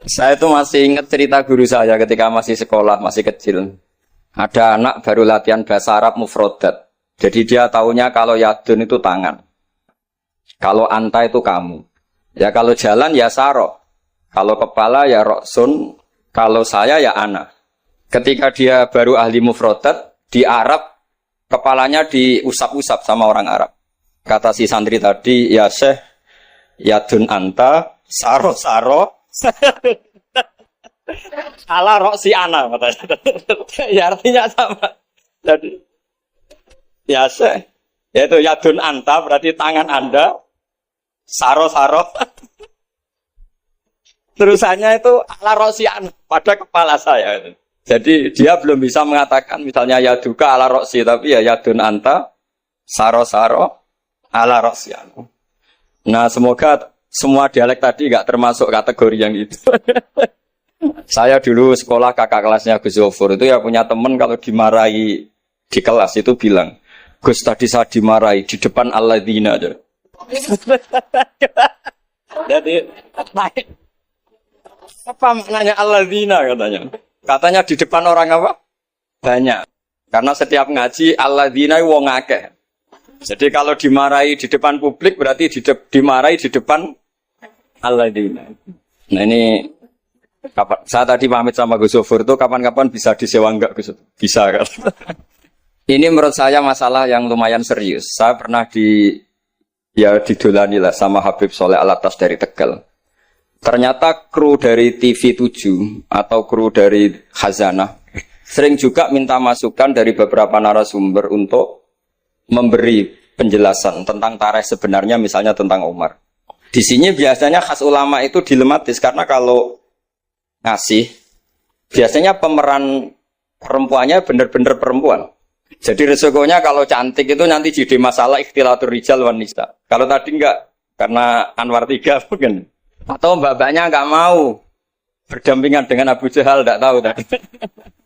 Saya itu masih ingat cerita guru saya ketika masih sekolah, masih kecil. Ada anak baru latihan bahasa Arab mufrodat. Jadi dia taunya kalau yadun itu tangan. Kalau anta itu kamu. Ya kalau jalan ya saro. Kalau kepala ya roksun. Kalau saya ya ana. Ketika dia baru ahli mufrodat, di Arab, kepalanya diusap-usap sama orang Arab. Kata si santri tadi, ya syekh, yadun anta, saro-saro. Ala roksi ana katanya. Ya artinya sama. Jadi ya yaitu yadun anta berarti tangan Anda, saro-saro. Terusannya itu ala roksi ana pada kepala saya. Jadi dia belum bisa mengatakan misalnya yaduka ala roksi, tapi ya yadun anta, saro-saro, ala roksi ana. Nah semoga semua dialek tadi nggak termasuk kategori yang itu. Saya dulu sekolah kakak kelasnya Gus Zofur itu ya punya teman kalau dimarahi di kelas itu bilang, Gus tadi saya dimarahi di depan alladzina aja. Jadi apa maknanya alladzina katanya? Katanya di depan orang apa? Banyak. Karena setiap ngaji alladzina wong akeh. Jadi kalau dimarahi di depan publik berarti dimarahi di depan alladzina. Nah ini kapan? Saya tadi pamit sama Gus Zofur itu kapan-kapan bisa disewa enggak Gus? Bisa kan? Ini menurut saya masalah yang lumayan serius. Saya pernah didolani lah sama Habib Soleh Alatas dari Tegal. Ternyata kru dari TV 7 atau kru dari Khazanah sering juga minta masukan dari beberapa narasumber untuk memberi penjelasan tentang tarikh sebenarnya misalnya tentang Umar. Di sini biasanya khas ulama itu dilematis karena kalau ngasih, biasanya pemeran perempuannya benar-benar perempuan. Jadi resikonya kalau cantik itu nanti jadi masalah ikhtilatur rijal wan nisa. Kalau tadi enggak, karena Anwar 3 mungkin. Atau mbak-mbaknya enggak mau berdampingan dengan Abu Jahal, enggak tahu tadi.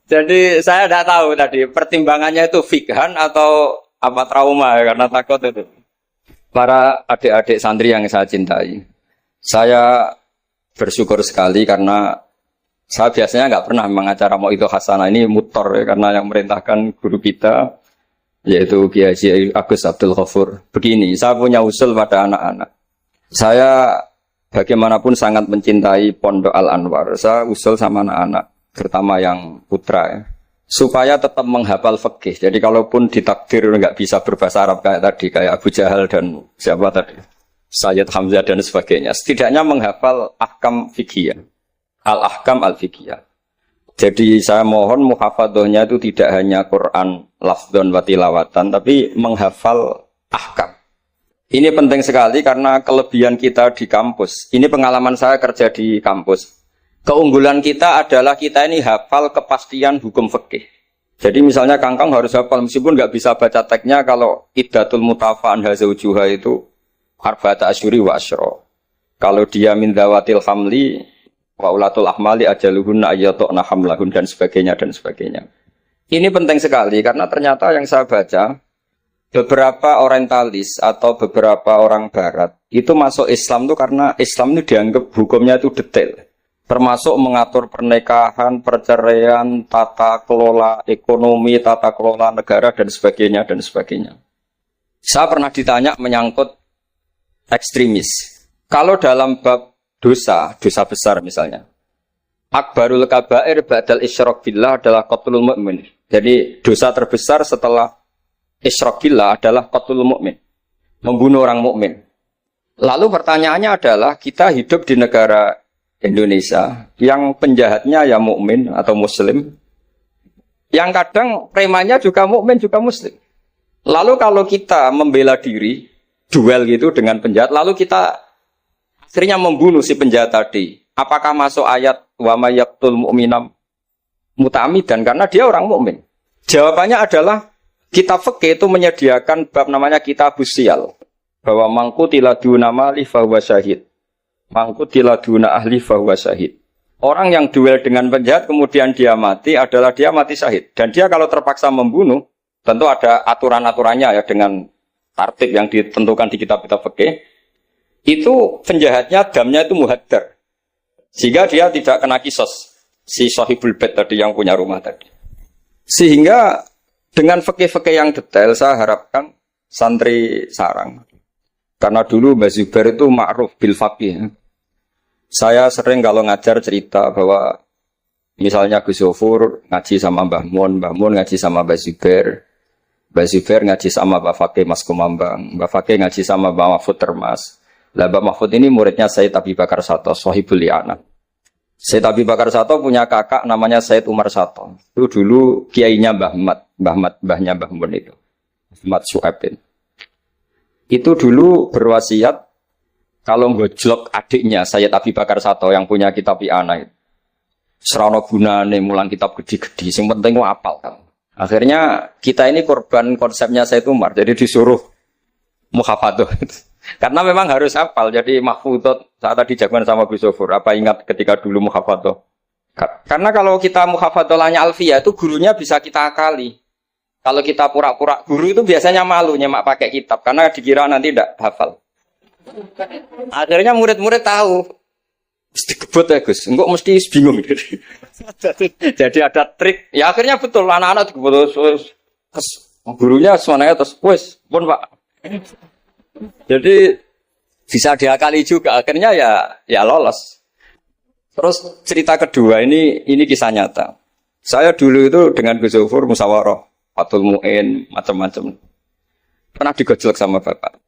Jadi saya enggak tahu tadi pertimbangannya itu fikhan atau apa trauma karena takut itu. Para adik-adik santri yang saya cintai, saya bersyukur sekali karena saya biasanya nggak pernah mengacara mau itu hasanah ini mutor ya, karena yang merintahkan guru kita yaitu Kiai Haji Agus Abdul Ghafur. Begini, saya punya usul pada anak-anak. Saya bagaimanapun sangat mencintai Pondok Al Anwar. Saya usul sama anak-anak, terutama yang putra ya, supaya tetap menghafal fikih. Jadi kalaupun ditakdir nggak bisa berbahasa Arab kayak tadi, kayak Abu Jahal dan siapa tadi, Sayyid Hamzah dan sebagainya, setidaknya menghafal ahkam fikih. Al-ahkam al-fiqhiyah. Jadi saya mohon muhafadhahnya itu tidak hanya Quran lafdhon wa tilawatan, tapi menghafal ahkam. Ini penting sekali karena kelebihan kita di kampus. Ini pengalaman saya kerja di kampus. Keunggulan kita adalah kita ini hafal kepastian hukum fikih. Jadi misalnya Kangkang harus hafal meskipun nggak bisa baca teksnya kalau iddatul mutafa'an hazaujuha itu arba'ata asyuri wa asyra. Kalau dia min dzawatil hamli wa ulatul ahmali ajaluhunna ayyatuna hamlahun dan sebagainya dan sebagainya. Ini penting sekali karena ternyata yang saya baca beberapa orientalis atau beberapa orang barat itu masuk Islam itu karena Islam itu dianggap hukumnya itu detail. Termasuk mengatur pernikahan, perceraian, tata kelola ekonomi, tata kelola negara dan sebagainya dan sebagainya. Saya pernah ditanya menyangkut ekstremis. Kalau dalam bab dosa besar misalnya. Akbarul kabair ba'dal isyrak billah adalah qatlul mu'min. Jadi dosa terbesar setelah isyrak billah adalah qatlul mu'min. Membunuh orang mukmin. Lalu pertanyaannya adalah kita hidup di negara Indonesia yang penjahatnya ya mukmin atau muslim. Yang kadang premannya juga mukmin juga muslim. Lalu kalau kita membela diri, duel gitu dengan penjahat, lalu kita akhirnya membunuh si penjahat tadi. Apakah masuk ayat wa may yaqtul mu'minam muta'ammidan karena dia orang mukmin? Jawabannya adalah kitab fikih itu menyediakan bab namanya kitabus siyal. Bahwa mangkutila duna mali fahuwa syahid. Mangkutila duna ahli fahuwa syahid. Orang yang duel dengan penjahat kemudian dia mati adalah dia mati syahid. Dan dia kalau terpaksa membunuh, tentu ada aturan-aturannya ya dengan tartib yang ditentukan di kitab-kitab fikih. Itu penjahatnya damnya itu muhaddar. Sehingga dia tidak kena kisos. Si sahibul bait tadi yang punya rumah tadi. Sehingga dengan fikih-fikih yang detail saya harapkan santri sarang. Karena dulu Mbah Zubair itu ma'ruf bil faqih. Saya sering kalau ngajar cerita bahwa misalnya Gus Zofur ngaji sama Mbah Mun ngaji sama Mbah Zubair ngaji sama Mbah Fakih Mas Kumambang, Mbah Fakih ngaji sama Mbah Mahfud Termas. Lah Mbah Mahfud ini muridnya Sayyid Abi Bakar Sato, Sohibul Li'anah. Sayyid Abi Bakar Sato punya kakak namanya Sayyid Umar Sato. Itu dulu kiainya mbahnya Mbah Mun itu. Ahmad Syuaib. Itu dulu berwasiat kalau ngojlok adiknya Sayyid Abi Bakar Sato yang punya kitab I'anah itu. Serana gunane mulang kitab gede-gede, sing penting ku apal kan. Akhirnya kita ini korban konsepnya Sayyid Umar, jadi disuruh muhafadzah. Karena memang harus hafal, jadi mahfudot saat tadi jagoan sama Gus Zofur. Apa ingat ketika dulu muhafadzah? Karena kalau kita muhafadzahnya alfiyah itu gurunya bisa kita akali. Kalau kita pura-pura guru itu biasanya malu nyemak pakai kitab karena dikira nanti tidak hafal. Akhirnya murid-murid tahu. Mesti kebut ya Gus, enggak mesti bingung. Jadi ada trik. Ya akhirnya betul anak-anak dikebut terus gurunya semuanya terus wes pun Pak. Jadi bisa diakali juga akhirnya ya lolos. Terus cerita kedua ini kisah nyata. Saya dulu itu dengan Gus Zofur musyawarah, Fatul Mu'in, macam-macam. Pernah digojlok sama Bapak.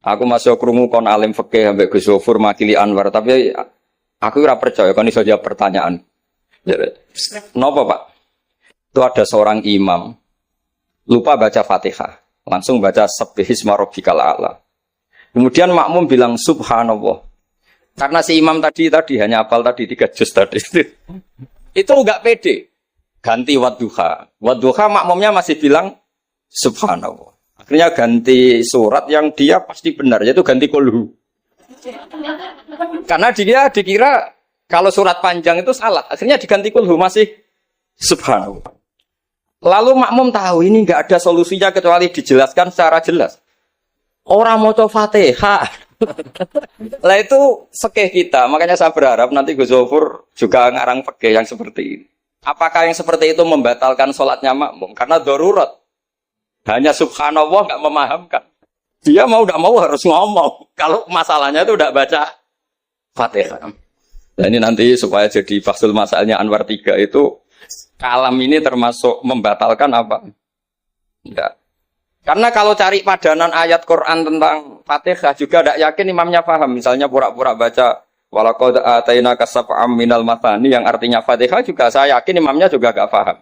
Aku masuk krungu kon alim fikih ambek Gus Zofur makili Anwar, tapi aku ora percaya kon iso jawab pertanyaan. Napa, Pak? Itu ada seorang imam lupa baca Fatihah, langsung baca Subbihisma rabbikal a'la. Kemudian makmum bilang subhanallah. Karena si imam tadi hanya hafal tadi 3 juz tadi. Itu enggak pede. Ganti wadduha. Wadduha makmumnya masih bilang subhanallah. Akhirnya ganti surat yang dia pasti benar, yaitu ganti kulhu. Karena dia dikira kalau surat panjang itu salah. Akhirnya diganti kulhu masih subhanallah. Lalu makmum tahu ini enggak ada solusinya kecuali dijelaskan secara jelas. Orang mau coba Fatihah. Lah itu fikih kita. Makanya saya berharap nanti Gus Zofur juga ngarang fikih yang seperti ini. Apakah yang seperti itu membatalkan sholatnya makmum? Karena darurat. Hanya subhanallah nggak memahamkan. Dia mau nggak mau harus ngomong. Kalau masalahnya itu udah baca Fatihah. Nah ini nanti supaya jadi fasul masalahnya Anwar 3 itu kalam ini termasuk membatalkan apa? Enggak. Karena kalau cari padanan ayat Quran tentang Fatihah juga tidak yakin imamnya paham. Misalnya pura-pura baca walaqad atainaka sab'am minal mathani yang artinya Fatihah juga saya yakin imamnya juga enggak paham.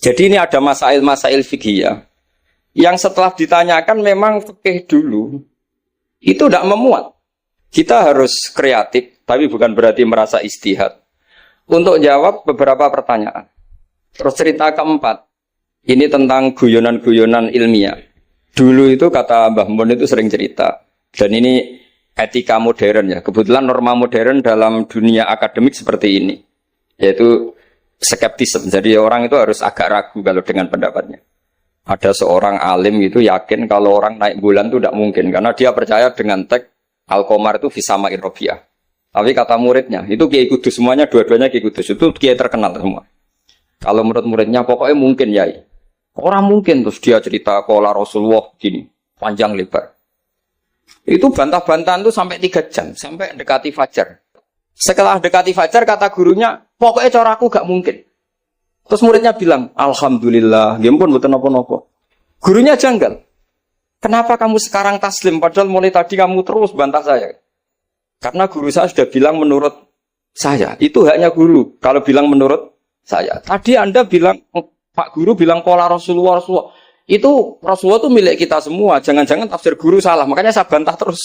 Jadi ini ada masail-masail fiqhiyah yang setelah ditanyakan memang fikih dulu itu tidak memuat. Kita harus kreatif, tapi bukan berarti merasa istihad untuk jawab beberapa pertanyaan. Terus cerita keempat, ini tentang guyonan-guyonan ilmiah. Dulu itu kata Mbah Mun itu sering cerita, dan ini etika modern ya. Kebetulan norma modern dalam dunia akademik seperti ini, yaitu skeptisme. Jadi orang itu harus agak ragu kalau dengan pendapatnya. Ada seorang alim itu yakin kalau orang naik bulan itu tidak mungkin karena dia percaya dengan teks Al-Qamar itu fisama irrobiah. Tapi kata muridnya itu Kiai Kudus, semuanya dua-duanya Kiai Kudus itu Kiai terkenal semua. Kalau menurut muridnya pokoknya mungkin ya. Orang mungkin terus dia cerita qala Rasulullah gini panjang lebar. Itu bantah-bantahan tuh sampai 3 jam sampai dekati fajar. Setelah dekati fajar kata gurunya pokoknya cara aku gak mungkin. Terus muridnya bilang, alhamdulillah, dia pun betul nopo-nopo. Gurunya janggal. Kenapa kamu sekarang taslim, padahal mulai tadi kamu terus bantah saya? Karena guru saya sudah bilang menurut saya. Itu haknya guru, kalau bilang menurut saya. Tadi Anda bilang, Pak Guru bilang pola Rasulullah. Itu Rasulullah itu milik kita semua. Jangan-jangan tafsir guru salah, makanya saya bantah terus.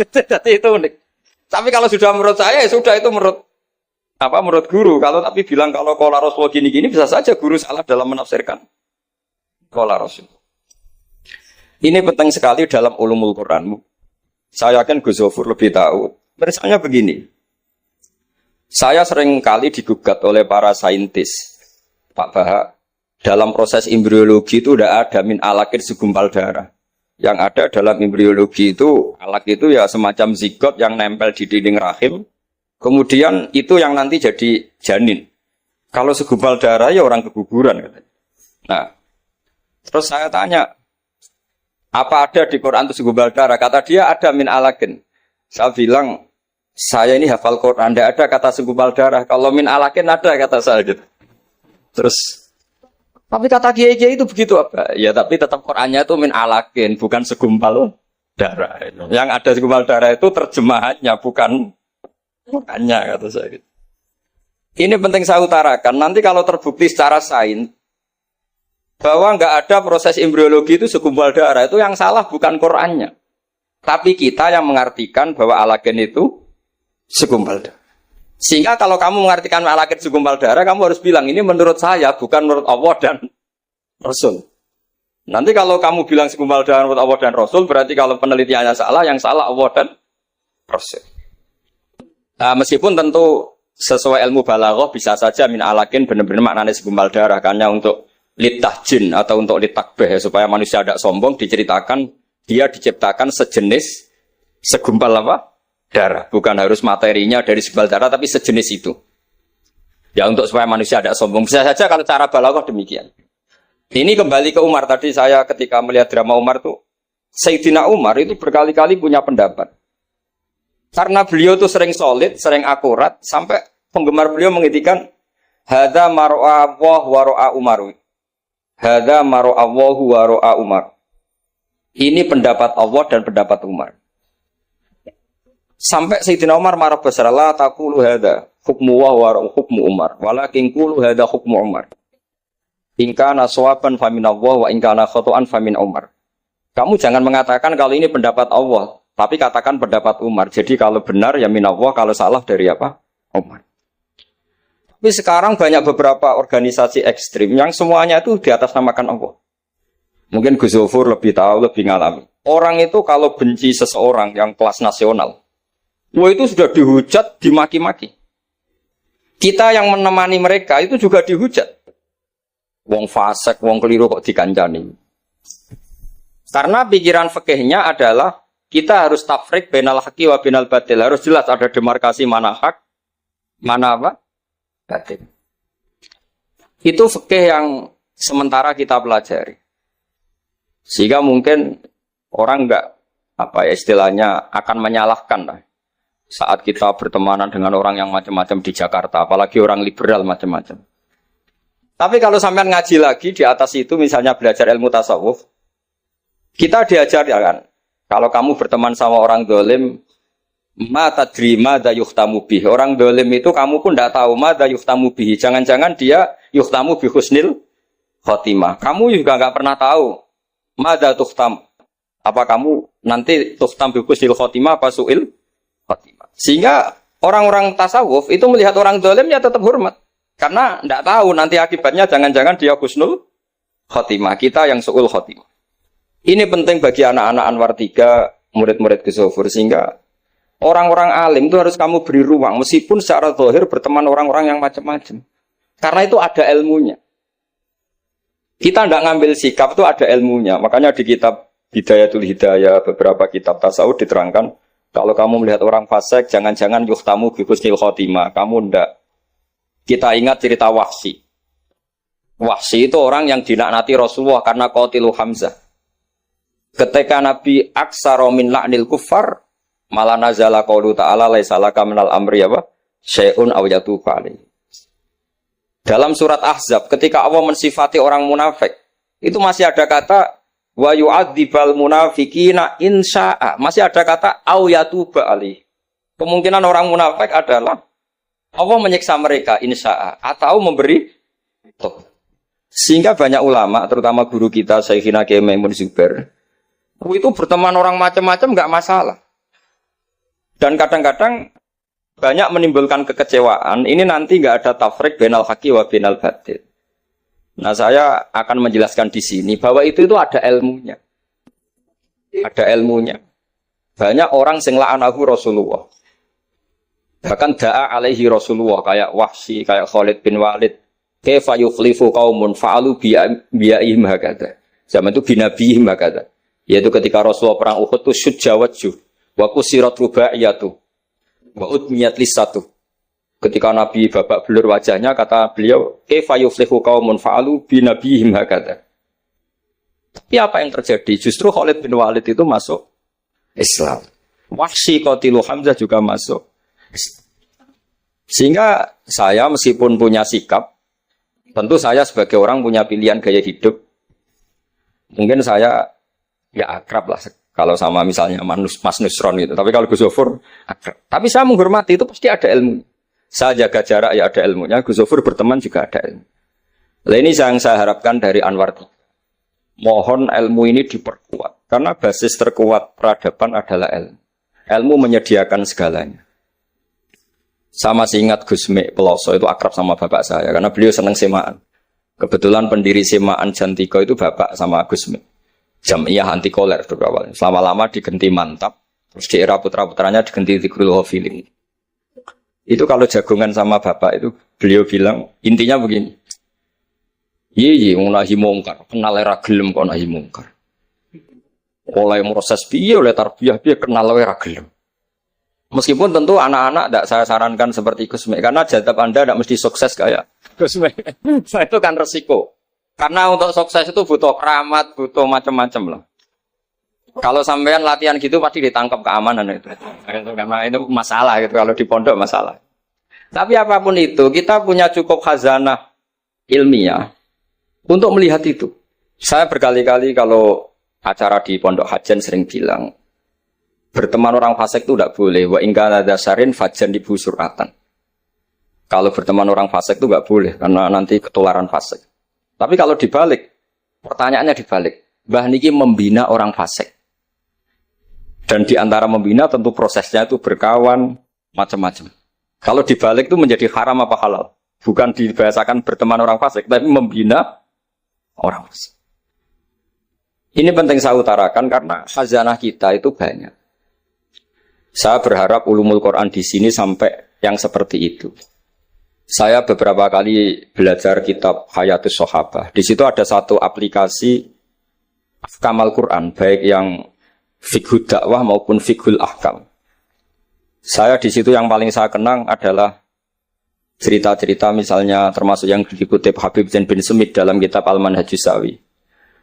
Jadi itu unik. Tapi kalau sudah menurut saya, ya sudah itu menurut guru. Kalau tapi bilang kalau qala Rasul gini-gini bisa saja guru salah dalam menafsirkan qala Rasul. Ini penting sekali dalam ulumul Quran. Saya yakin Gus Zofur lebih tahu. Misalnya begini. Saya sering kali digugat oleh para saintis Pak Bahak dalam proses embriologi itu tidak ada min alakir segumpal darah. Yang ada dalam embriologi itu alak itu ya semacam zigot yang nempel di dinding rahim. Kemudian itu yang nanti jadi janin. Kalau segumpal darah ya orang keguguran katanya. Nah, terus saya tanya, apa ada di Quran itu segumpal darah? Kata dia ada min alakin. Saya bilang, saya ini hafal Quran, tidak ada kata segumpal darah. Kalau min alakin ada kata saya gitu. Terus, tapi kata kiai-kiai itu begitu apa? Ya tapi tetap Qurannya itu min alakin, bukan segumpal darah. Yang ada segumpal darah itu terjemahannya, bukan Qurannya kata saya gitu. Ini penting saya utarakan. Nanti kalau terbukti secara sains bahwa nggak ada proses embriologi itu segumpal darah, itu yang salah bukan Qurannya, tapi kita yang mengartikan bahwa alagen itu segumpal darah. Sehingga kalau kamu mengartikan alagen segumpal darah, kamu harus bilang ini menurut saya, bukan menurut Allah dan Rasul. Nanti kalau kamu bilang segumpal darah menurut Allah dan Rasul, berarti kalau penelitiannya salah, yang salah Allah dan Rasul. Nah, meskipun tentu sesuai ilmu balaghah bisa saja min alakin benar-benar maknanya segumpal darah, karena untuk litahjin atau untuk litakbeh supaya manusia tidak sombong, diceritakan dia diciptakan sejenis segumpal apa? Darah. Bukan harus materinya dari segumpal darah, tapi sejenis itu. Ya untuk supaya manusia tidak sombong. Bisa saja kalau cara balaghah demikian. Ini kembali ke Umar. Tadi saya ketika melihat drama Umar itu, Sayyidina Umar itu berkali-kali punya pendapat. Karena beliau itu sering solid, sering akurat, sampai penggemar beliau mengintikan hadza mar'a wa ra'a Umar. Hadza mar'a wa ra'a Umar. Ini pendapat Allah dan pendapat Umar. Sampai Sayyidina Umar marah besar, la taqulu hadza hukmu wa hukmu Umar, walakin qulu hadza hukmu Umar. In kana sawaban fa min Allah wa in kana khata'an fa min Umar. Kamu jangan mengatakan kalau ini pendapat Allah, tapi katakan pendapat Umar. Jadi kalau benar ya min Allah, kalau salah dari apa? Umar. Tapi sekarang banyak beberapa organisasi ekstrim yang semuanya itu di atas namakan Allah. Mungkin Gus Zofur lebih tahu, lebih ngalami. Orang itu kalau benci seseorang yang kelas nasional, wah itu sudah dihujat, dimaki-maki. Kita yang menemani mereka itu juga dihujat. Wong fasik, wong keliru kok dikancani. Karena pikiran fikihnya adalah kita harus tafrik bainal haqqi wa bainal batil. Harus jelas ada demarkasi mana hak, mana apa? Batil. Itu fikih yang sementara kita pelajari. Sehingga mungkin orang enggak apa ya istilahnya akan menyalahkan lah. Saat kita bertemanan dengan orang yang macam-macam di Jakarta, apalagi orang liberal macam-macam. Tapi kalau sampean ngaji lagi di atas itu, misalnya belajar ilmu tasawuf, kita diajarkan, kalau kamu berteman sama orang dolim, ma tadri madza yuhtamu bih. Orang dolim itu kamu pun tidak tahu madza yuhtamu bih. Jangan-jangan dia yuhtamu bi husnil khotimah. Kamu juga nggak pernah tahu madza tuhtam. Apa kamu nanti tuhtam bi husnil khotimah apa suil khotimah. Sehingga orang-orang tasawuf itu melihat orang dolim ya tetap hormat. Karena tidak tahu nanti akibatnya jangan-jangan dia husnul khotimah, kita yang su'ul khotimah. Ini penting bagi anak-anak Anwar 3, murid-murid Gus Zofur, sehingga orang-orang alim itu harus kamu beri ruang, meskipun secara zahir berteman orang-orang yang macam-macam. Karena itu ada ilmunya. Kita tidak ngambil sikap itu ada ilmunya. Makanya di kitab Hidayatul Hidayah, beberapa kitab tasawuf diterangkan, kalau kamu melihat orang fasik, jangan-jangan yuhtamu bi husnil khotimah, kamu tidak. Kita ingat cerita Wahsy. Wahsy itu orang yang dilaknati Rasulullah karena qatilu Hamzah. Ketika Nabi aksara min la'nil kuffar, malah nazala qaulu ta'ala laisa laka minal amri apa? Syai'un aw yatuba alaihi. Dalam surat Ahzab ketika Allah mensifati orang munafik, itu masih ada kata wa yu'adzibal munafiqina insya'a. Masih ada kata aw yatuba alaihi. Kemungkinan orang munafik adalah Allah menyiksa mereka insya'a atau memberi toh. Sehingga banyak ulama, terutama guru kita Syekhina Kiai Maimun Zubair, itu berteman orang macam-macam enggak masalah. Dan kadang-kadang banyak menimbulkan kekecewaan. Ini nanti enggak ada tafrik bainal haqqi wa bainal batil. Nah, saya akan menjelaskan di sini bahwa itu ada ilmunya. Ada ilmunya. Banyak orang sing la'anahu Rasulullah. Bahkan da'a alaihi Rasulullah kayak Wahsy, kayak Khalid bin Walid. Kaifa yukhlifu qaumun fa'alu bi'ihim hakadha. Zaman itu binabihim hakadha. Yaitu ketika Rasulullah perang Uhud itu syujja wajjuh wa kusirat rubaiyatu wa udmiyat lisatu. Ketika Nabi babak belur wajahnya, kata beliau, kaifa yuflihu qaumun fa'alu bi nabihim hakadha. Tapi apa yang terjadi? Justru Khalid bin Walid itu masuk Islam. Wahsy qatilu Hamzah juga masuk. Sehingga saya meskipun punya sikap, tentu saya sebagai orang punya pilihan gaya hidup. Mungkin saya ya akrab lah kalau sama misalnya Mas Nusron gitu. Tapi kalau Gus Zofur akrab. Tapi saya menghormati, itu pasti ada ilmu. Saya jaga jarak ya ada ilmunya. Gus Zofur berteman juga ada ilmu. Nah ini yang saya harapkan dari Anwar. Mohon ilmu ini diperkuat. Karena basis terkuat peradaban adalah ilmu. Ilmu menyediakan segalanya. Saya masih ingat Gus Mek Peloso itu akrab sama bapak saya. Karena beliau senang semaan. Kebetulan pendiri semaan Jantiko itu bapak sama Gus Mek. Jamiyah anti koler dulu awalnya. Selama-lama diganti Mantap. Terus di era putra-putranya diganti Tigrul Hofiling. Itu kalau jagungan sama bapak itu beliau bilang intinya begini. Iya, nahi mungkar, kenal era gelem kok nahi mungkar. Oleh proses piye oleh tarbiyah piye kenal era gelem. Meskipun tentu anak-anak tidak saya sarankan seperti Gus Mek karena jadab Anda tidak mesti sukses kayak Gus Mek. Itu kan resiko. Karena untuk sukses itu butuh keramat, butuh macam-macam lah. Kalau sampean latihan gitu pasti ditangkap keamanan itu. Karena itu masalah gitu kalau di pondok masalah. Tapi apapun itu, kita punya cukup khazanah ilmiah untuk melihat itu. Saya berkali-kali kalau acara di Pondok Hajan sering bilang, berteman orang fasik itu tidak boleh. Wa ingkana dasarin fajan dibu suratan. Kalau berteman orang fasik itu tidak boleh karena nanti ketularan fasik. Tapi kalau dibalik, pertanyaannya dibalik. Mbah niki membina orang fasik. Dan di antara membina tentu prosesnya itu berkawan macam-macam. Kalau dibalik itu menjadi haram apa halal? Bukan dibahasakan berteman orang fasik, tapi membina orang fasik. Ini penting saya utarakan karena khazanah kita itu banyak. Saya berharap ulumul Quran di sini sampai yang seperti itu. Saya beberapa kali belajar kitab Hayatus Sahabah. Di situ ada satu aplikasi Kamal Quran, baik yang fiqhud dakwah maupun fiqhul ahkam. Saya di situ yang paling saya kenang adalah cerita-cerita misalnya termasuk yang dikutip Habib Zain bin Sumit dalam kitab Al-Manhajus Sawi.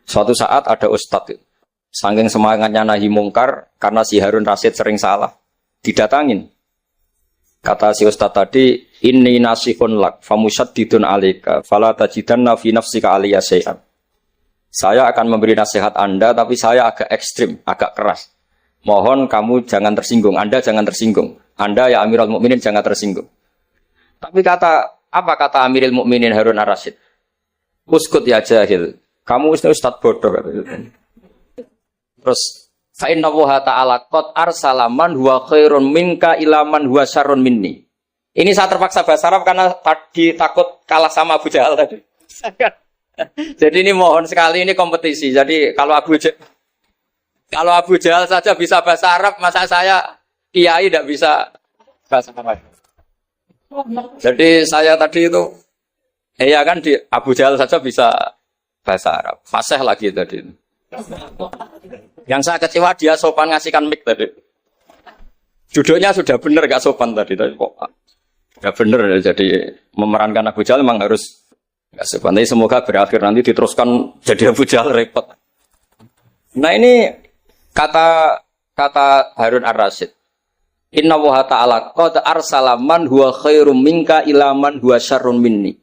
Suatu saat ada ustadz, saking semangatnya nahi mungkar karena si Harun Rasid sering salah, didatangin. Kata si ustadz tadi, inni nasihun lak famusyaddidun alika fala tajidanna fi nafsika aliyya syai'an. Saya akan memberi nasihat Anda, tapi saya agak ekstrim, agak keras. Mohon kamu jangan tersinggung, Anda jangan tersinggung. Anda ya Amirul Mukminin jangan tersinggung. Tapi apa kata Amirul Mukminin Harun ar-Rasyid? Uskut ya jahil, kamu ustaz bodoh. Terus, fa inna Allaha ta'ala qad arsala man huwa khairun minka ila man huwa syarrun minni. Ini saya terpaksa bahasa Arab karena tadi takut kalah sama Abu Jahal tadi. Jadi ini mohon sekali ini kompetisi. Jadi kalau Abu Jahal saja bisa bahasa Arab, masa saya kiai tidak bisa bahasa Arab. Jadi saya tadi itu, ya kan di Abu Jahal saja bisa bahasa Arab. Fasih lagi tadi. Yang saya kecewa dia sopan ngasihkan mic tadi. Duduknya sudah benar gak sopan tadi kok. Gak benar jadi memerankan Abu Jahal memang harus gak sopan. Tapi semoga berakhir nanti diteruskan jadi Abu Jahal repot. Nah ini kata Harun ar-Rasyid. Inna Allaha ta'ala qad arsala man huwa khairum minka ila man huwa syarrun minni.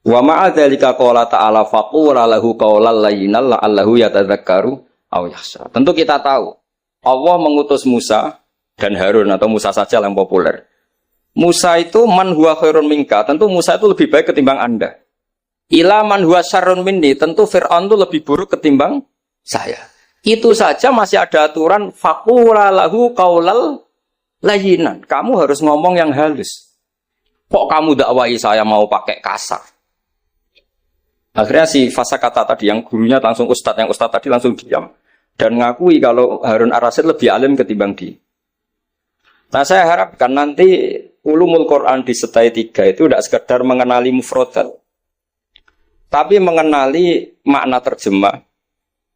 Wa ma'a dzalika qala ta'ala faqula lahu qawlan layyinan la'allahu yatadzakkaru aw yakhsha. Tentu kita tahu Allah mengutus Musa dan Harun atau Musa saja yang populer. Musa itu man huwa khairun minka, tentu Musa itu lebih baik ketimbang Anda. Ila man huwa syarrun minni, tentu Fir'aun itu lebih buruk ketimbang saya. Itu saja masih ada aturan faqula lahu qaulal layyinan. Kamu harus ngomong yang halus. Kok kamu dakwai saya mau pakai kasar? Akhirnya si Fasakata tadi yang gurunya langsung ustadz, yang ustadz tadi langsung diam dan ngakui kalau Harun ar-Rasyid lebih alim ketimbang dia. Nah saya harapkan nanti ulumul Quran di setai 3 itu tidak sekedar mengenali mufradat, tapi mengenali makna terjemah,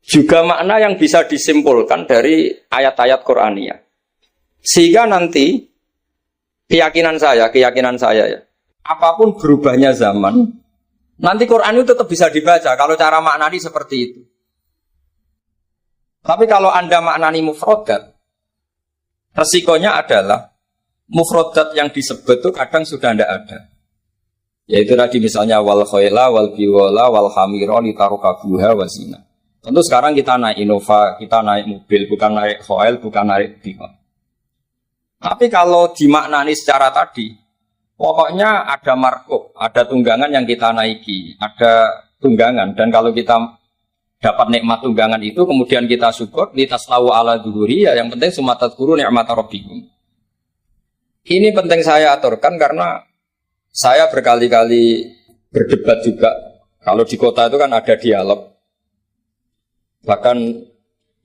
juga makna yang bisa disimpulkan dari ayat-ayat Qur'aniyah. Sehingga nanti keyakinan saya ya. Apapun berubahnya zaman, nanti Quran itu tetap bisa dibaca kalau cara maknani seperti itu. Tapi kalau Anda maknani mufrodat, resikonya adalah mufrodat yang disebut itu kadang sudah tidak ada. Yaitu tadi misalnya wal khayla wal biwala wal hamira litarukabuha wazina. Tentu sekarang kita naik Innova, kita naik mobil, bukan naik khayl, bukan naik biwa. Tapi kalau dimaknani secara tadi, pokoknya ada markup, ada tunggangan yang kita naiki, ada tunggangan. Dan kalau kita dapat nikmat tunggangan itu, kemudian kita syukur, litaslawu ala duhuri, ya yang penting sumatat guru nikmat rabbikum. Ini penting saya aturkan karena saya berkali-kali berdebat juga. Kalau di kota itu kan ada dialog. Bahkan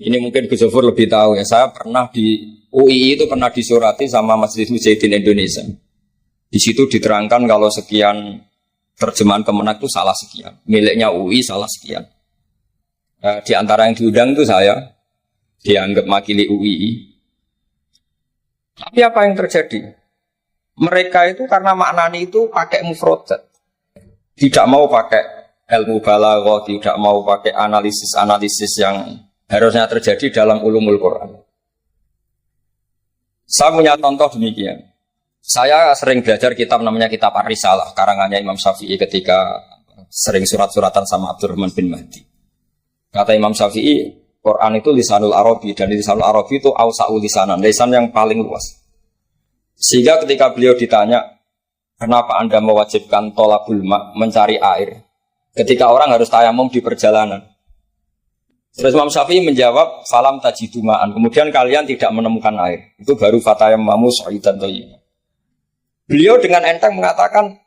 ini mungkin Gus Zofur lebih tahu ya. Saya pernah di UII itu pernah disurati sama Majelis Mujahidin Indonesia. Di situ diterangkan kalau sekian terjemahan Kemenak itu salah sekian, miliknya UI salah sekian. Di antara yang diundang itu saya dianggap makili UII. Tapi apa yang terjadi? Mereka itu karena maknani itu pakai mufrodat, tidak mau pakai ilmu balaghah, tidak mau pakai analisis-analisis yang harusnya terjadi dalam ulumul Quran. Saya punya contoh demikian. Saya sering belajar kitab namanya Kitab Ar-Risalah, karangannya Imam Syafi'i ketika sering surat-suratan sama Abdurrahman bin Mahdi. Kata Imam Syafi'i, Quran itu lisanul Arabi, dan lisanul Arabi itu awsa'ul lisanan, lisan yang paling luas. Sehingga ketika beliau ditanya, kenapa Anda mewajibkan tolabul ma', mencari air, ketika orang harus tayamum di perjalanan. Terus Imam Syafi'i menjawab, falam tajidu ma'an, kemudian kalian tidak menemukan air. Itu baru fatayammamu sa'idan thayyiban. Beliau dengan enteng mengatakan,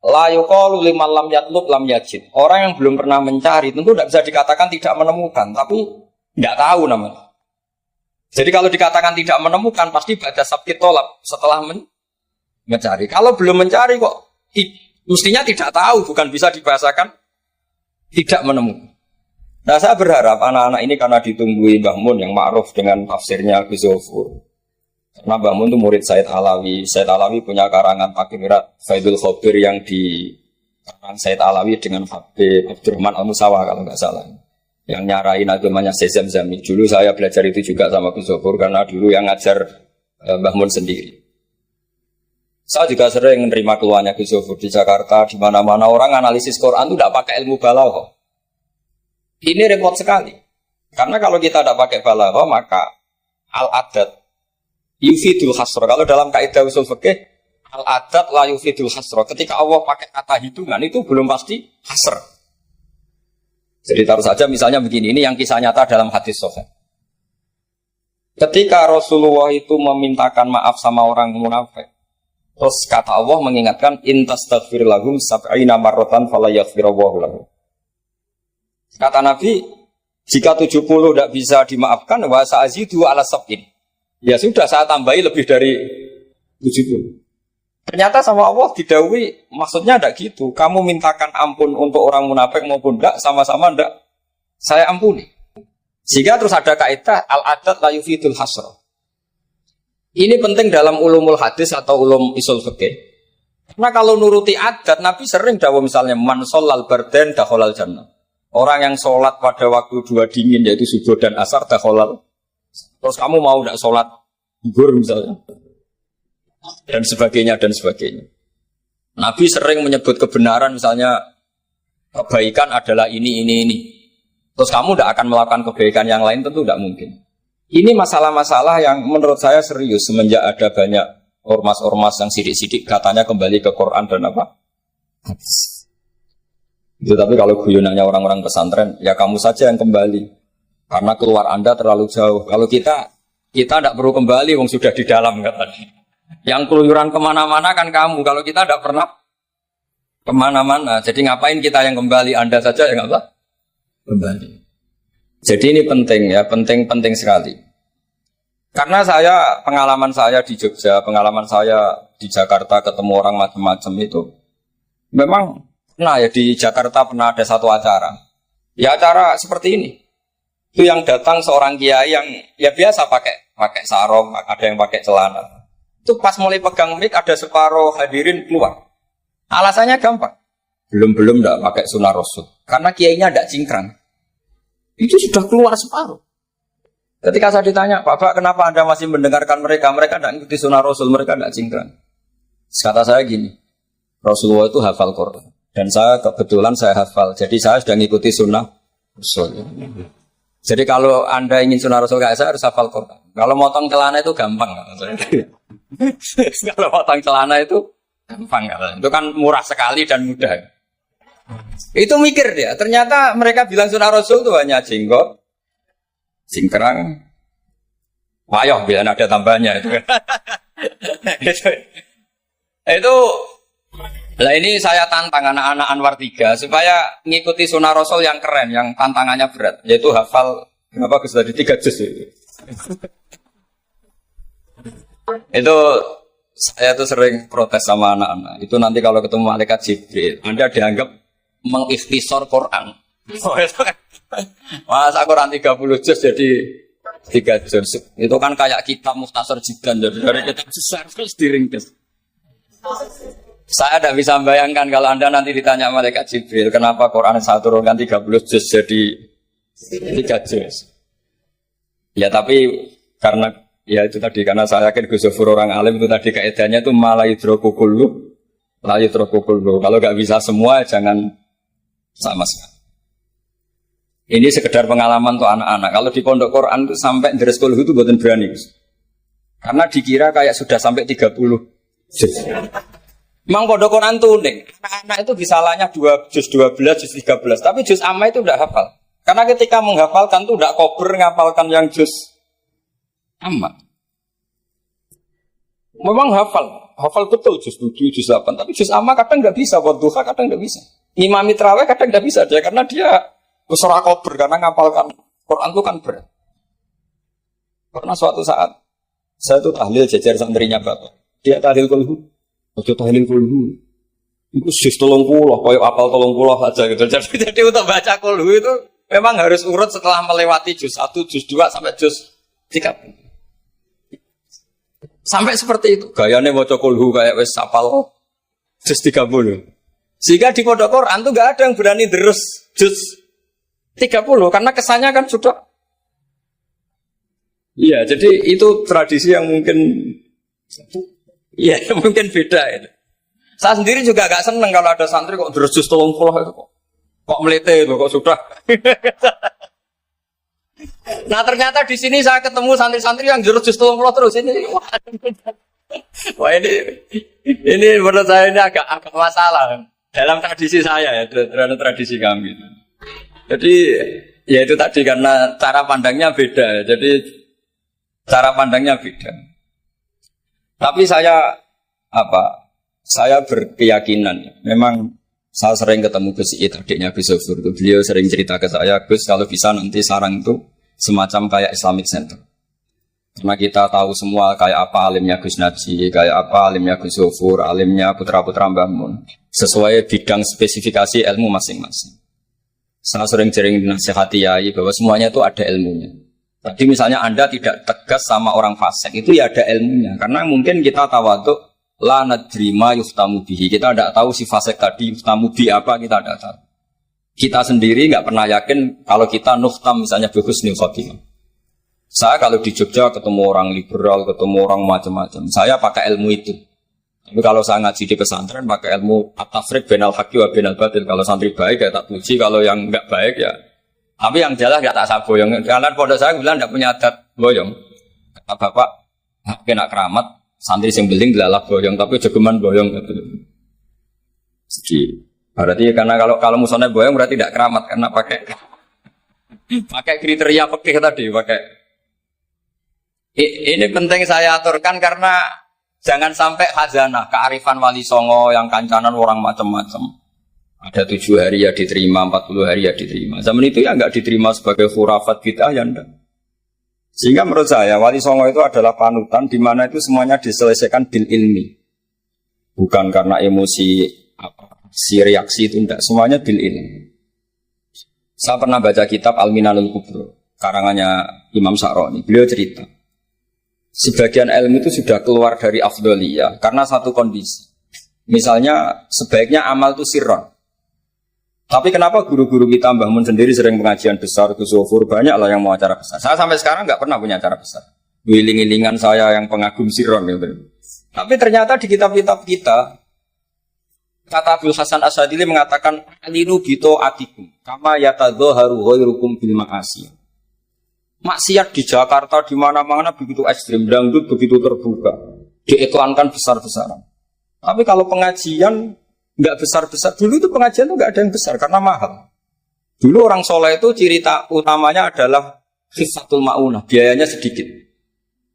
la yuqalu liman lam yatlub lam yajid. Orang yang belum pernah mencari tentu tidak bisa dikatakan tidak menemukan, tapi tidak tahu namanya. Jadi kalau dikatakan tidak menemukan pasti pada sabit tolab setelah mencari. Kalau belum mencari kok mestinya tidak tahu, bukan bisa dibahasakan tidak menemukan. Nah, saya berharap anak-anak ini karena ditungguin Mbah Mun yang ma'ruf dengan tafsirnya Gus Zofur. Karena Mbah Mun itu murid Said Alawi. Said Alawi punya karangan Takirat Faidul Khobir yang di karang Said Alawi dengan Habib Abdurrahman Al-Musawa kalau nggak salah. Yang nyarain agamanya Syekh Zamzami. Dulu saya belajar itu juga sama Gus Zofur karena dulu yang ngajar Mbah Mun sendiri. Saya juga sering menerima keluhannya Gus Zofur di Jakarta, di mana-mana orang analisis Quran itu tidak pakai ilmu balaghah. Ini repot sekali. Karena kalau kita tidak pakai balaghah maka al-adat yufidul hasra. Kalau dalam kaidah usul fikih, al-adat la yufidul hasra. Ketika Allah pakai kata hitungan itu belum pasti hasr. Jadi taruh saja misalnya begini, ini yang kisah nyata dalam hadis sahih. Ketika Rasulullah itu memintakan maaf sama orang munafik, terus kata Allah mengingatkan intastaghfir lahum sab'ina marratan fala yaghfirullahu lahum. Kata Nabi, jika 70 tidak bisa dimaafkan, wa sa'azidu ala sab'in. Ya sudah, saya tambahi lebih dari 70. Ternyata sama Allah didhawuhi, maksudnya tidak gitu. Kamu mintakan ampun untuk orang munafik maupun tidak, sama-sama tidak, saya ampuni. Sehingga terus ada kaidah al-adat la yufidul hasra. Ini penting dalam ulumul hadis atau ulum usul fikih. Karena kalau nuruti adat, Nabi sering dawuh misalnya man sholal bardan dakhalal jannah. Orang yang sholat pada waktu dua dingin yaitu subuh dan asar dakhalal. Terus kamu mau tidak sholat zuhur misalnya, dan sebagainya dan sebagainya. Nabi sering menyebut kebenaran misalnya kebaikan adalah ini. Terus kamu tidak akan melakukan kebaikan yang lain, tentu tidak mungkin. Ini masalah-masalah yang menurut saya serius semenjak ada banyak ormas-ormas yang sidik-sidik katanya kembali ke Quran dan apa? Hadis. Itu tapi kalau guyonannya orang-orang pesantren, ya kamu saja yang kembali. Karena keluar Anda terlalu jauh. Kalau kita tidak perlu kembali, wong sudah di dalam katanya. Yang keluyuran kemana-mana kan kamu. Kalau kita tidak pernah kemana-mana, jadi ngapain kita yang kembali? Anda saja yang apa? Kembali. Jadi ini penting ya, penting sekali. Karena pengalaman saya di Jogja, pengalaman saya di Jakarta ketemu orang macam-macam itu, memang pernah ya di Jakarta pernah ada satu acara. Ya acara seperti ini. Itu yang datang seorang kiai yang ya biasa pakai sarung, ada yang pakai celana. Itu pas mulai pegang mic ada separuh hadirin keluar. Alasannya gampang. Belum enggak pakai sunnah Rasul. Karena kiainya enggak cingkrang. Itu sudah keluar separuh. Ketika saya ditanya, Pak, kenapa Anda masih mendengarkan mereka? Mereka enggak ngikuti sunnah Rasul, mereka enggak cingkrang. Kata saya gini, Rasulullah itu hafal Quran. Dan saya kebetulan saya hafal. Jadi saya sudah ngikuti sunnah Rasul. Jadi kalau Anda ingin sunnah Rasul kayak saya harus hafal Quran. Kalau motong celana itu gampang. Kalau potong celana itu gampang. Itu kan murah sekali dan mudah. Itu mikir dia. Ternyata mereka bilang sunnah Rasul itu hanya jenggot, cingkrang, wayoh bila ada tambahnya itu. Itu lah ini saya tantang anak-anak Anwar 3 supaya ngikuti sunnah Rasul yang keren, yang tantangannya berat, yaitu hafal berapa Gus tadi 3 juz itu. Itu saya tuh sering protes sama anak-anak. Itu nanti kalau ketemu malaikat Jibril, Anda dianggap mengikhtisar Quran. Oh, itu kan. Masa Quran 30 juz jadi 3 juz. Itu kan kayak kitab Mukhtasar Jidan dari kitab besar terus diringkas. Saya tidak bisa membayangkan kalau Anda nanti ditanya malaikat Jibril, kenapa Quran saya turunkan 30 juz jadi 3 juz. Ya tapi karena ya itu tadi, karena saya yakin Gus Zofur orang alim itu tadi kaidahnya itu malayidrokukulu, layidrokukulu. Kalau nggak bisa semua jangan sama sekali. Ini sekedar pengalaman untuk anak-anak. Kalau di pondok Quran itu sampai dari sekolah itu buatan berani. Karena dikira kayak sudah sampai 30 juz. Memang pondok Quran itu unik. Anak-anak itu bisalahnya 2 juz 12, juz 13. Tapi juz amma itu udah hafal. Karena ketika menghafalkan itu udah kober ngapalkan yang juz amma. Memang hafal betul juz 7, juz 8. Tapi juz amma kadang nggak bisa, buat duha kadang nggak bisa. Imam Mitraweh kadang nggak bisa dia, karena dia surah kober, karena ngapalkan Quran itu kan berat. Karena suatu saat saya tuh tahlil jajar santrinya Bapak. Dia tahlil kulhu, waktu tahlil kulhu itu juz 30, kayak apal 30 aja gitu. Jadi untuk baca kulhu itu memang harus urut setelah melewati juz 1, juz 2 sampai juz 3. Sampai seperti itu. Gayanya maca kulhu kayak wis apal juz 30. Sehingga di pondok Quran tuh enggak ada yang berani terus juz 30 karena kesannya kan sudah. Iya, jadi itu tradisi yang mungkin mungkin beda itu. Saya sendiri juga agak seneng kalau ada santri kok terus juz 30 itu kok melete itu kok sudah. Nah ternyata di sini saya ketemu santri-santri yang jurus juz 30 terus ini. Wah ini menurut saya ini agak masalah dalam tradisi saya ya, terhadap tradisi kami. Jadi ya itu tadi karena cara pandangnya beda. Jadi cara pandangnya beda. Tapi saya berkeyakinan memang saya sering ketemu Gus Iit, adiknya Gus Zofur. Beliau sering cerita ke saya, Gus kalau bisa nanti sarang itu semacam kayak Islamic Center. Karena kita tahu semua kayak apa alimnya Gus Najih, kayak apa alimnya Gus Zofur, alimnya putra-putra Mbah Mun. Sesuai bidang spesifikasi ilmu masing-masing. Saya sering nasihati yai bahwa semuanya itu ada ilmunya. Tadi misalnya Anda tidak tegas sama orang fasik, itu ya ada ilmunya. Karena mungkin kita tawaduk la nadrima yuftamu bihi. Kita tidak tahu si fasik tadi yuftamu bi apa, kita tidak tahu. Kita sendiri nggak pernah yakin kalau kita nuftam misalnya bagus nih khotimah. Saya kalau di Jogja ketemu orang liberal, ketemu orang macam-macam, saya pakai ilmu itu. Tapi kalau saya ngaji di pesantren pakai ilmu at-tafriq bainal haqqi wa bainal batil. Kalau santri baik ya tak puji, kalau yang nggak baik ya. Tapi yang jelas nggak tak saboyong. Karena pondok saya bilang nggak punya adat boyong. Kata bapak, kena keramat, santri sing beling dilalak boyong, tapi jogeman boyong gitu. Jadi berarti karena kalau musuhnya boyong berarti tidak keramat karena pakai kriteria fikih tadi pakai. Ini penting saya aturkan karena jangan sampai khazanah kearifan wali songo yang kancanan orang macam-macam. Ada 7 hari ya diterima, 40 hari ya diterima. Zaman itu ya nggak diterima sebagai khurafat bid'ah ya enggak. Sehingga menurut saya wali songo itu adalah panutan di mana itu semuanya diselesaikan bil ilmi. Bukan karena emosi si reaksi itu enggak, semuanya bil ilmi. Saya pernah baca kitab Al-Minanul Kubro karangannya Imam Sa'roni. Beliau cerita sebagian ilmu itu sudah keluar dari afdholiyah karena satu kondisi. Misalnya sebaiknya amal itu sirron. Tapi kenapa guru-guru kita Mbah Mun sendiri sering pengajian besar, Gus Zofur, banyak lah yang mau acara besar. Saya sampai sekarang nggak pernah punya acara besar. Wiling-wilingan saya yang pengagum sirron gitu. Tapi ternyata di kitab-kitab kita, kata Abdul Hasan Asyadili mengatakan alinu bito atikum kama yatadzaharu ghairukum bil ma'asi. Maksiat di Jakarta di mana-mana begitu ekstrim, dangdut begitu terbuka, diiklankan besar-besaran. Tapi kalau pengajian nggak besar-besar, dulu itu pengajian itu nggak ada yang besar karena mahal. Dulu orang soleh itu ciri utamanya adalah khifatul ma'unah, biayanya sedikit.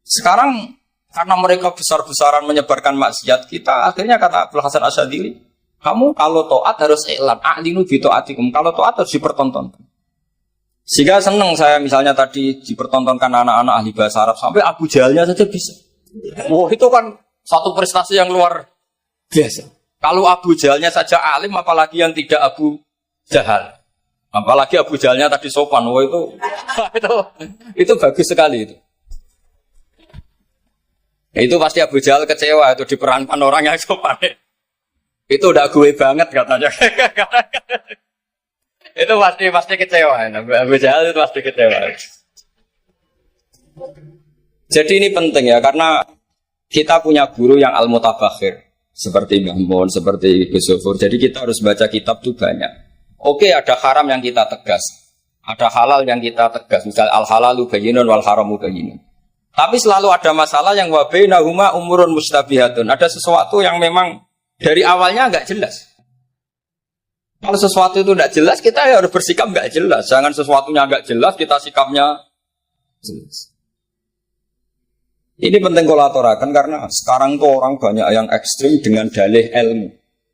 Sekarang karena mereka besar-besaran menyebarkan maksiat, kita akhirnya kata Abdul Hasan Asyadili, kamu kalau taat harus iklan, a'linu bi ta'atikum. Kalau taat harus dipertontonkan. Sehingga senang saya misalnya tadi dipertontonkan anak-anak ahli bahasa Arab sampai Abu Jahalnya saja bisa. Wah, itu kan satu prestasi yang luar biasa. Kalau Abu Jahalnya saja alim, apalagi yang tidak Abu Jahal. Apalagi Abu Jahalnya tadi sopan. Wah, itu bagus sekali itu. Itu pasti Abu Jahal kecewa itu diperankan orang yang sopan. Itu udah gue banget katanya. Itu pasti kecewa. Abu Jahal itu pasti kecewa. Jadi ini penting ya, karena kita punya guru yang al-mutabakhir seperti Mbah Mun, seperti Gus Zofur. Jadi kita harus baca kitab itu banyak. Oke, ada haram yang kita tegas, ada halal yang kita tegas. Misal al-halalu bayyinun wal haramu bayyinun. Tapi selalu ada masalah yang wa bainahuma umurun mustabihatun. Ada sesuatu yang memang dari awalnya enggak jelas. Kalau sesuatu itu enggak jelas, kita harus bersikap enggak jelas. Jangan sesuatunya enggak jelas, kita sikapnya jelas. Ini penting kalau aturakan karena sekarang tuh orang banyak yang ekstrim dengan dalih ilmu.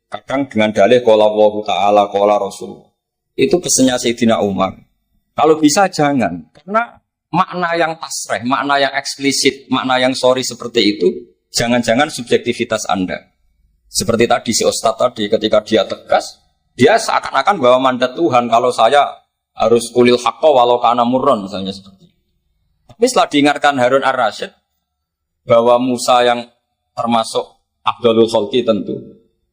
Kadang dengan dalih qala Allahu ta'ala, qala Rasul. Itu pesannya Sayyidina Umar. Kalau bisa jangan. Karena makna yang tasreh, makna yang eksplisit, makna yang sorry seperti itu, jangan-jangan subjektivitas Anda. Seperti tadi si Ustadz tadi ketika dia tegas, dia seakan-akan bahwa mandat Tuhan kalau saya harus ulil haqqa walau kana murron misalnya seperti itu. Tapi setelah diingatkan Harun ar-Rasyid bahwa Musa yang termasuk Abdul Khalqi tentu,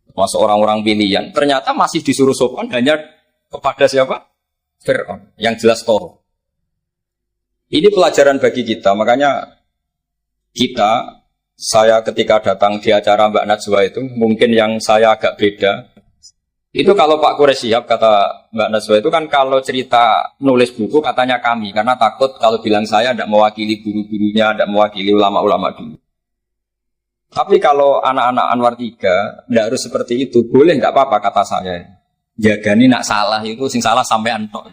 termasuk orang-orang pilihan, ternyata masih disuruh sopan hanya kepada siapa? Fir'aun, yang jelas toh. Ini pelajaran bagi kita, makanya saya ketika datang di acara Mbak Najwa itu, mungkin yang saya agak beda. Itu kalau Pak Quraisy Shihab kata Mbak Najwa itu kan kalau cerita nulis buku katanya kami, karena takut kalau bilang saya tidak mewakili guru-gurunya, tidak mewakili ulama-ulama dulu. Tapi kalau anak-anak Anwar 3 tidak harus seperti itu, boleh nggak apa-apa kata saya. Jagani nak salah itu, sing salah sampai antok.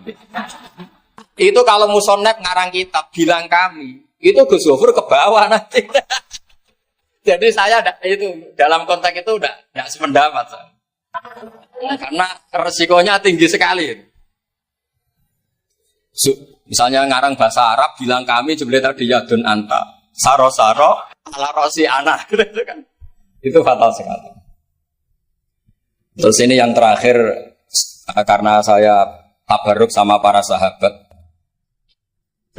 Itu kalau musonep ngarang kitab bilang kami, itu Gus Zofur ke bawah nanti. Jadi saya itu dalam konteks itu tidak sependapat. Karena resikonya tinggi sekali. Misalnya ngarang bahasa Arab bilang kami jebule tadi yadun anta saro-saro ala rosi anak gitu kan. Itu fatal sekali. Terus ini yang terakhir karena saya tabarruk sama para sahabat.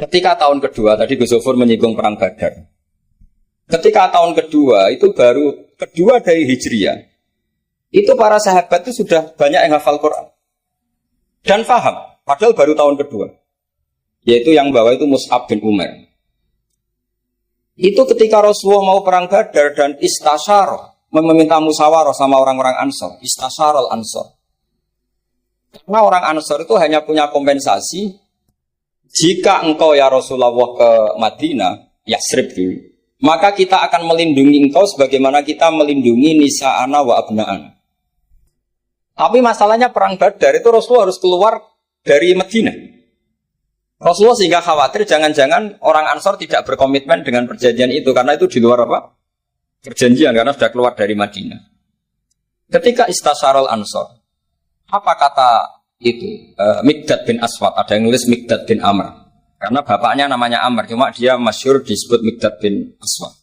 Ketika tahun kedua tadi Gus Zofur menyinggung perang Badar. Ketika tahun kedua itu baru kedua dari Hijriah. Itu para sahabat itu sudah banyak yang hafal Quran dan paham, padahal baru tahun kedua. Yaitu yang bawa itu Mus'ab bin Umair. Itu ketika Rasulullah mau perang Badar dan istasyarah, meminta musyawarah sama orang-orang Ansor, istasyarul Ansor. Karena orang Ansor itu hanya punya kompensasi jika engkau ya Rasulullah ke Madinah, Yasrib dulu, maka kita akan melindungi engkau sebagaimana kita melindungi nisa'ana wa abna'ana. Tapi masalahnya perang Badar itu Rasulullah harus keluar dari Madinah. Rasulullah sehingga khawatir jangan-jangan orang Ansor tidak berkomitmen dengan perjanjian itu karena itu di luar apa? Perjanjian karena sudah keluar dari Madinah. Ketika istasyarul Ansor, apa kata itu? Miqdad bin Aswad, ada yang nulis Miqdad bin Amr. Karena bapaknya namanya Amr, cuma dia masyhur disebut Miqdad bin Aswad.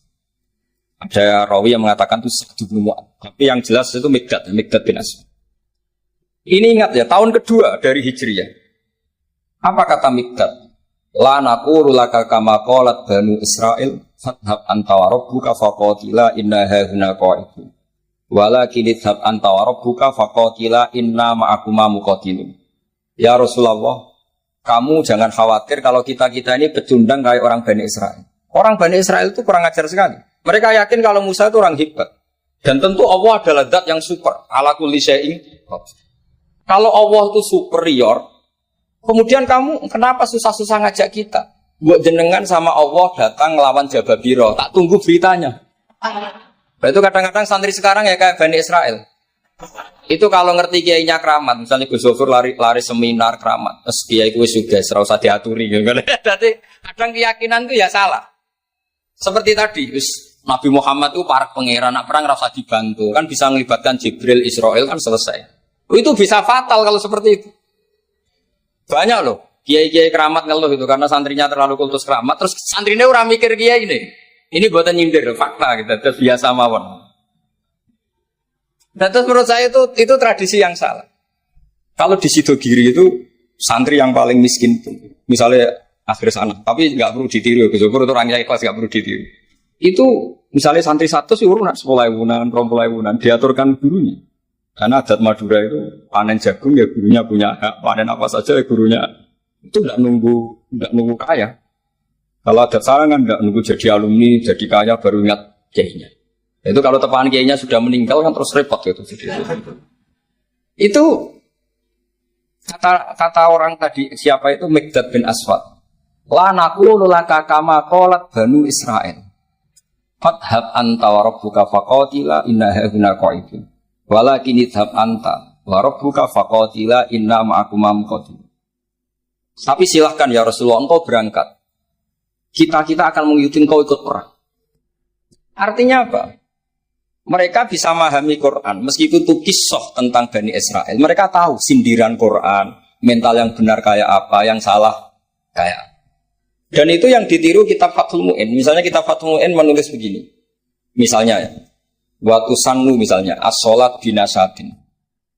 Ada rawi yang mengatakan itu Sa'd bin Mu'adz, tapi yang jelas itu Miqdad bin Aswad. Ini ingat ya, tahun kedua dari Hijriyah. Apa kata Miqdad? La naqulu laka kama qalat Banu Israil Fathab anta wa rabbuka faqatila inna hahuna qa'idun. Walakin idhab anta wa rabbuka faqatila inna ma'akuma muqatilun. Ya Rasulullah, kamu jangan khawatir kalau kita-kita ini pecundang kayak orang Bani Israel. Orang Bani Israel itu kurang ajar sekali. Mereka yakin kalau Musa itu orang hebat. Dan tentu Allah adalah zat yang super. Ala kulli syai'in. Kalau Allah itu superior, kemudian kamu kenapa susah-susah ngajak kita? Buat jenengan sama Allah datang ngelawan Jababiro, tak tunggu beritanya. Itu kadang-kadang santri sekarang ya kayak Bani Israel. Itu kalau ngerti kiainya keramat, misalnya Gus Zofur lari seminar keramat, terus kiai itu sudah serau usah diaturi. Jadi kadang keyakinan itu ya salah. Seperti tadi, Nabi Muhammad itu para pangeran, nak perang rasa dibantu, kan bisa melibatkan Jibril, Israel kan selesai. Itu bisa fatal kalau seperti itu. Banyak loh, kiai-kiai keramat ngeluh itu karena santrinya terlalu kultus keramat, terus santrinya orang mikir kiai ini. Ini buatan nyindir, fakta gitu, terus biasa mawon. Dan terus menurut saya itu tradisi yang salah. Kalau di Sidogiri itu santri yang paling miskin, misalnya akhir sana, tapi nggak perlu ditiru, Gus Zofur itu orangnya ikhlas nggak perlu ditiru. Itu misalnya santri 100 urun 10.000-an, 20.000-an diaturkan gurunya. Karena adat Madura itu panen jagung ya gurunya punya hak, panen apa saja ya gurunya itu tidak nunggu kaya. Kalau adat sarang kan tidak nunggu jadi alumni, jadi kaya baru ingat kiainya. Itu kalau tepahan kiainya sudah meninggal kan terus repot gitu. Itu kata orang tadi siapa itu Mikdad bin Aswad. La naqulu laka kama qalat Banu Israil. Fathab anta wa rabbuka faqatila inna hahuna qa'idun. Walakin idhab anta wa rabbuka faqatila inna ma'akuma muqatilun. Tapi silahkan ya Rasulullah, engkau berangkat. Kita akan mengikuti engkau ikut perang. Artinya apa? Mereka bisa memahami Quran meskipun itu kisah tentang Bani Israel. Mereka tahu sindiran Quran, mental yang benar kayak apa, yang salah kayak apa. Dan itu yang ditiru kitab Fathul Mu'in. Misalnya kitab Fathul Mu'in menulis begini. Misalnya ya, wa tusannu misalnya as-sholat binasatin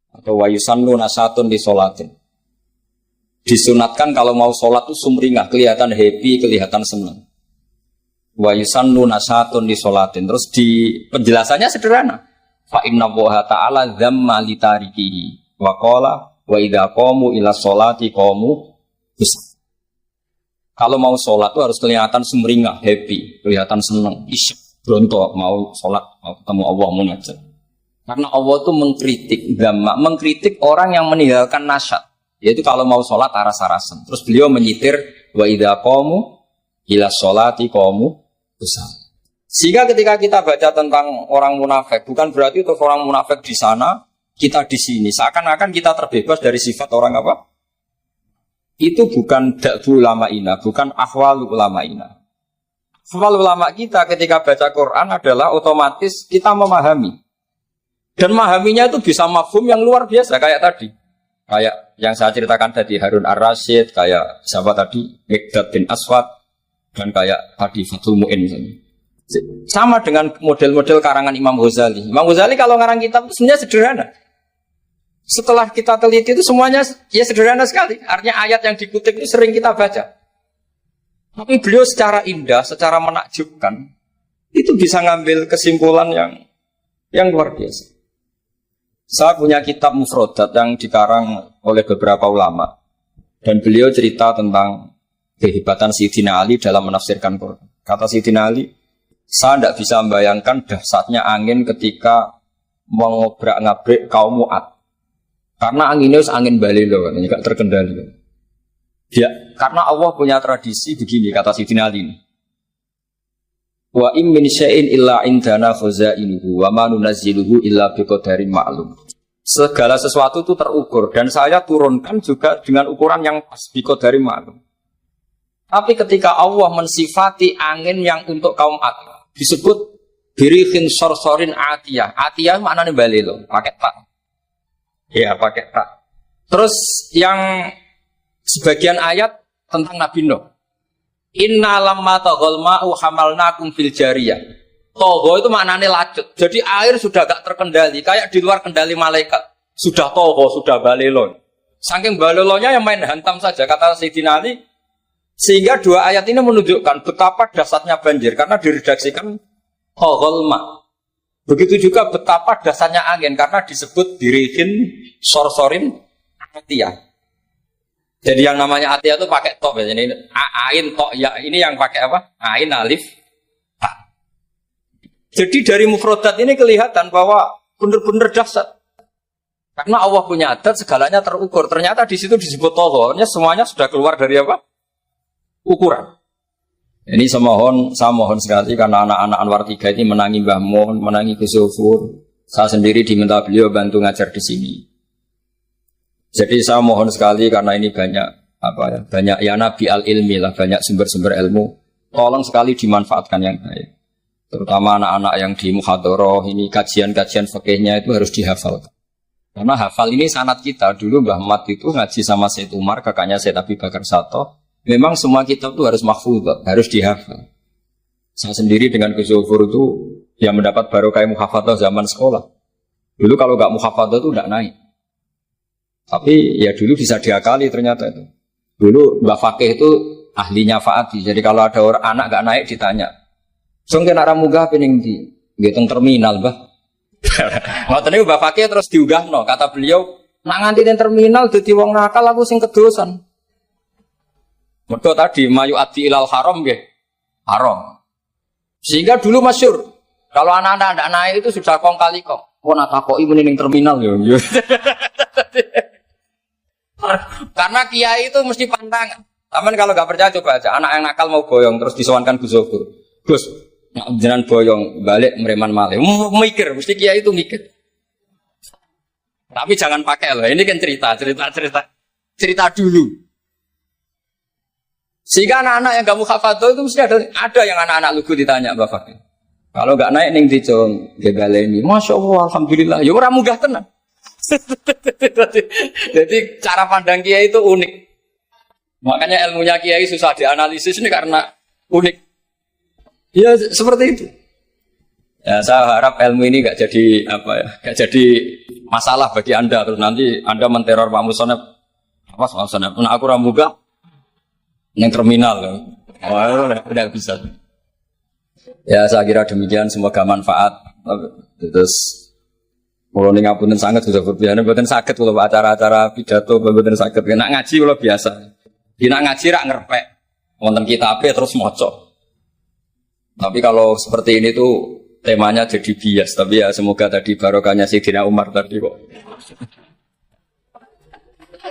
atau wa yusannu nasatun di sholatin. Disunatkan kalau mau sholat itu sumringah, kelihatan happy, kelihatan senang. Wa yusannu nasatun di sholatin. Terus di penjelasannya sederhana. Fa inna Allaha ta'ala dzamma li tarikihi wa qala wa idza qamu ila sholati qamu bis. Kalau mau sholat itu harus kelihatan sumringah, happy, kelihatan senang, isyuk, berontok, mau sholat, mau ketemu Allah, mau ngajar. Karena Allah itu mengkritik orang yang meninggalkan nasyat. Yaitu kalau mau sholat aras-arasan. Terus beliau menyitir, wa idza qamu ila sholati qamu besar. Sehingga ketika kita baca tentang orang munafik, bukan berarti untuk orang munafik di sana, kita di sini. Seakan-akan kita terbebas dari sifat orang apa? Itu bukan da'bu ulama'ina, bukan ahwal ulama'ina. Ahwal ulama kita ketika baca Quran adalah otomatis kita memahami. Dan memahaminya itu bisa mafhum yang luar biasa, kayak tadi. Kayak yang saya ceritakan tadi, Harun ar-Rasyid, kayak siapa tadi, Mikdad bin Aswad, dan kayak tadi Fathul Mu'in misalnya. Sama dengan model-model karangan Imam Ghazali. Imam Ghazali kalau ngarang kitab itu sebenarnya sederhana. Setelah kita teliti itu semuanya ya sederhana sekali. Artinya ayat yang dikutip itu sering kita baca. Tapi beliau secara indah, secara menakjubkan, itu bisa ngambil kesimpulan yang luar biasa. Saya punya kitab Mufrodat yang dikarang oleh beberapa ulama. Dan beliau cerita tentang kehebatan Sayyidina Ali dalam menafsirkan Quran. Kata Sayyidina Ali, saya tidak bisa membayangkan dahsyatnya angin ketika mengobrak-ngabrik kaum Mu'ad. Karena anginnya angin balilo, enggak terkendali. Ya, karena Allah punya tradisi begini, kata Sayyidina Ali ini. Wa in min syai'in illa indana khazainuhu wa ma nunazziluhu illa biqadarin ma'lum. Segala sesuatu itu terukur dan saya turunkan juga dengan ukuran yang pas, biqadarin ma'lum. Tapi ketika Allah mensifati angin yang untuk kaum Ad disebut birihin sorsorin atiyah. Atiyah maknanya balilo, pakai tak. Ya pakai tak. Terus yang sebagian ayat tentang Nabi Nuh. Inna lamma taghal ma'u hamalnakum fil jariyah. Togho itu maknanya lacut. Jadi air sudah gak terkendali, kayak di luar kendali malaikat. Sudah togho, sudah balelo. Saking balelonya yang main hantam saja. Kata Sayyidina Ali, Sehingga dua ayat ini menunjukkan betapa dahsyatnya banjir karena diredaksikan ghalma. Begitu juga betapa dahsyatnya angin karena disebut dirihin sorsorin atiyah. Jadi yang namanya atiyah itu pakai tok ya. Ini ain tok ya, ini yang pakai apa? Ain alif ta. Jadi dari mufradat ini kelihatan bahwa benar-benar dahsyat. Karena Allah punya adat segalanya terukur. Ternyata di situ disebut tohornya semuanya sudah keluar dari apa? Ukuran. Ini saya mohon sekali karena anak-anak Anwar 3 ini menangi Mbah Mun, menangi Gus Zufur. Saya sendiri diminta beliau bantu ngajar di sini. Jadi saya mohon sekali karena ini banyak ya nabi al-ilmi lah, banyak sumber-sumber ilmu. Tolong sekali dimanfaatkan yang baik. Terutama anak-anak yang di muhadharah ini kajian-kajian fikihnya itu harus dihafal. Karena hafal ini sanad kita. Dulu Mbah Mat itu ngaji sama Said Umar, kakaknya Said Abi Bakar Sato. Memang semua kitab itu harus mahfudz, harus dihafal. Saya sendiri dengan Gus Zufur itu yang mendapat barokah muhafadzah zaman sekolah. Dulu kalau nggak muhafadzah itu nggak naik. Tapi ya dulu bisa diakali ternyata itu. Dulu Mbak Fakih itu ahlinya Faati. Jadi kalau ada orang anak nggak naik ditanya. Sungkin arah munggah pening di ngitung terminal, Mbah. Ngoten niku Mbak Fakih terus diunggahno. Kata beliau, nak nganti ning terminal dadi wong nakal aku sing kedosan. Mergo tadi mayu ati ilal haram nggih. Haram. Sehingga dulu masyhur kalau anak-anak ndak naik itu sudah kong kali kong. Oh nak takoki muni ning terminal yo. Karena kiai itu mesti pantangan. Taman kalau nggak percaya coba aja anak yang nakal mau boyong terus disowankan Gus Zufur. Gus, nak jenengan boyong balik mereman malih. Mikir, mesti kiai itu mikir. Tapi jangan pakai loh. Ini kan cerita dulu. Sehingga anak-anak yang gak mukhafadzah itu mesti ada yang anak-anak lugu ditanya Mbak Fakih. Kalau nggak naik ning dicong gebaleni, masya Allah, alhamdulillah. Ya orang munggah tenang. Jadi cara pandang kiai itu unik. Makanya ilmunya kiai susah dianalisis ini karena unik. Ya seperti itu. Ya saya harap ilmu ini nggak jadi nggak jadi masalah bagi anda. Terus nanti anda menteror Pak Musonep. Apa Musonep? Nah aku ramuga yang terminal. Udah bisa. Ya saya kira demikian, semoga manfaat. Terus kalau ini ngapunten sangat sudah berbiasa, bukan sakit kalau acara-acara pidato, bukan sakit. Nak ngaji kalau biasa, nak ngaji rak ngerpek, wonten kitabe terus moco. Tapi kalau seperti ini tuh temanya jadi bias. Tapi ya semoga tadi barokahnya Sayyidina Umar tadi kok.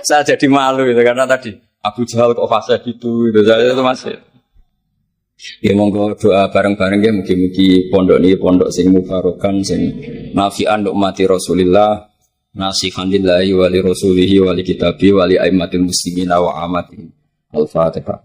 Saya jadi malu itu karena tadi Abu Jahal kok fase gitu, saya itu masih. Ya monggo doa bareng-bareng ya mugi-mugi pondok ini pondok sing mubarokan sing nafi'an ummati Rasulillah nasihan lillahi wa li rasulihi wa li kitabi wa li aimmatil muslimina wa amatihim. Al-Fatihah.